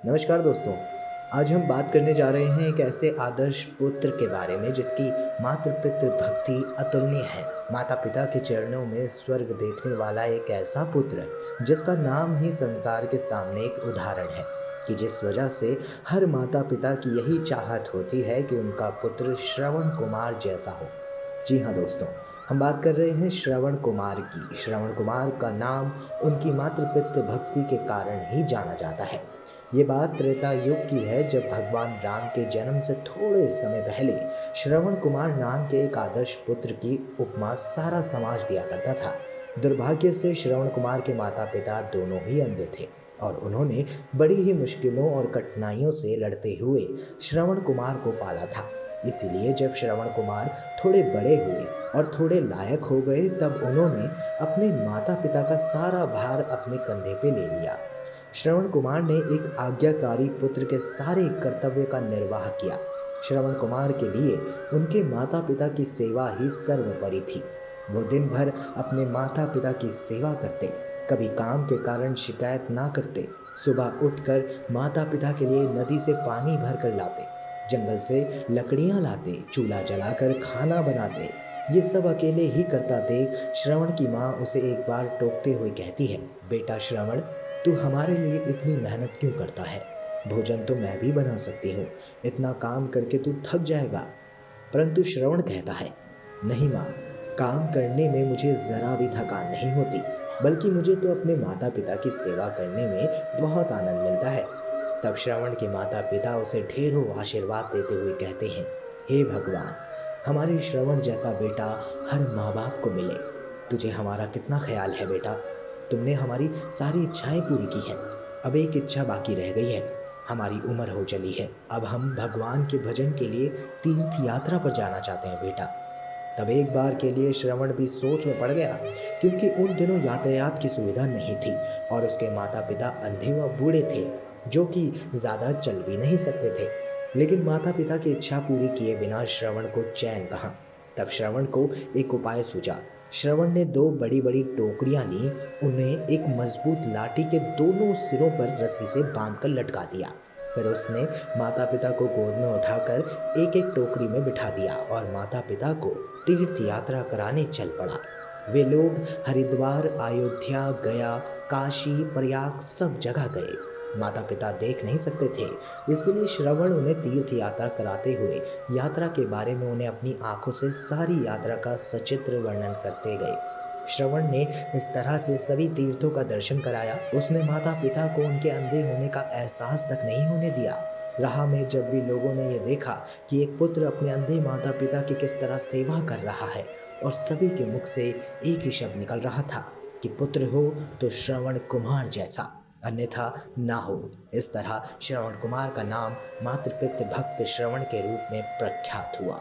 नमस्कार दोस्तों। आज हम बात करने जा रहे हैं एक ऐसे आदर्श पुत्र के बारे में जिसकी मातृ पितृ भक्ति अतुलनीय है। माता पिता के चरणों में स्वर्ग देखने वाला एक ऐसा पुत्र जिसका नाम ही संसार के सामने एक उदाहरण है कि जिस वजह से हर माता पिता की यही चाहत होती है कि उनका पुत्र श्रवण कुमार जैसा हो। जी हाँ दोस्तों, हम बात कर रहे हैं श्रवण कुमार की। श्रवण कुमार का नाम उनकी मातृ पितृ भक्ति के कारण ही जाना जाता है। ये बात त्रेता युग की है, जब भगवान राम के जन्म से थोड़े समय पहले श्रवण कुमार नाम के एक आदर्श पुत्र की उपमा सारा समाज दिया करता था। दुर्भाग्य से श्रवण कुमार के माता पिता दोनों ही अंधे थे और उन्होंने बड़ी ही मुश्किलों और कठिनाइयों से लड़ते हुए श्रवण कुमार को पाला था। इसीलिए जब श्रवण कुमार थोड़े बड़े हुए और थोड़े लायक हो गए, तब उन्होंने अपने माता पिता का सारा भार अपने कंधे पे ले लिया। श्रवण कुमार ने एक आज्ञाकारी पुत्र के सारे कर्तव्य का निर्वाह किया। श्रवण कुमार के लिए उनके माता पिता की सेवा ही सर्वोपरि थी। वो दिन भर अपने माता पिता की सेवा करते, कभी काम के कारण शिकायत ना करते। सुबह उठकर माता पिता के लिए नदी से पानी भर कर लाते, जंगल से लकड़ियां लाते, चूल्हा जलाकर खाना बनाते। ये सब अकेले ही करता देख श्रवण की माँ उसे एक बार टोकते हुए कहती है, बेटा श्रवण, तू हमारे लिए इतनी मेहनत क्यों करता है? भोजन तो मैं भी बना सकती हूँ, इतना काम करके तू थक जाएगा। परंतु श्रवण कहता है, नहीं माँ, काम करने में मुझे ज़रा भी थकान नहीं होती, बल्कि मुझे तो अपने माता पिता की सेवा करने में बहुत आनंद मिलता है। तब श्रवण के माता पिता उसे ढेरों आशीर्वाद देते हुए कहते हैं, हे भगवान, हमारे श्रवण जैसा बेटा हर माँ बाप को मिले। तुझे हमारा कितना ख्याल है बेटा। तुमने हमारी सारी इच्छाएं पूरी की हैं। अब एक इच्छा बाकी रह गई है। हमारी उम्र हो चली है, अब हम भगवान के भजन के लिए तीर्थ यात्रा पर जाना चाहते हैं बेटा। तब एक बार के लिए श्रवण भी सोच में पड़ गया, क्योंकि उन दिनों यातायात की सुविधा नहीं थी और उसके माता पिता अंधे व बूढ़े थे, जो कि ज़्यादा चल भी नहीं सकते थे। लेकिन माता पिता की इच्छा पूरी किए बिना श्रवण को चैन कहाँ। तब श्रवण को एक उपाय सूझा। श्रवण ने दो बड़ी बड़ी टोकरियां ली, उन्हें एक मजबूत लाठी के दोनों सिरों पर रस्सी से बांधकर लटका दिया। फिर उसने माता पिता को गोद में उठाकर एक एक टोकरी में बिठा दिया और माता पिता को तीर्थ यात्रा कराने चल पड़ा। वे लोग हरिद्वार, अयोध्या, गया, काशी, प्रयाग सब जगह गए। माता पिता देख नहीं सकते थे, इसलिए श्रवण उन्हें तीर्थ यात्रा कराते हुए यात्रा के बारे में उन्हें अपनी आंखों से सारी यात्रा का सचित्र वर्णन करते गए। श्रवण ने इस तरह से सभी तीर्थों का दर्शन कराया। उसने माता पिता को उनके अंधे होने का एहसास तक नहीं होने दिया। राह में जब भी लोगों ने ये देखा कि एक पुत्र अपने अंधे माता पिता की किस तरह सेवा कर रहा है, और सभी के मुख से एक ही शब्द निकल रहा था कि पुत्र हो तो श्रवण कुमार जैसा, अन्यथा ना हो। इस तरह श्रवण कुमार का नाम मातृ पितृ भक्त श्रवण के रूप में प्रख्यात हुआ।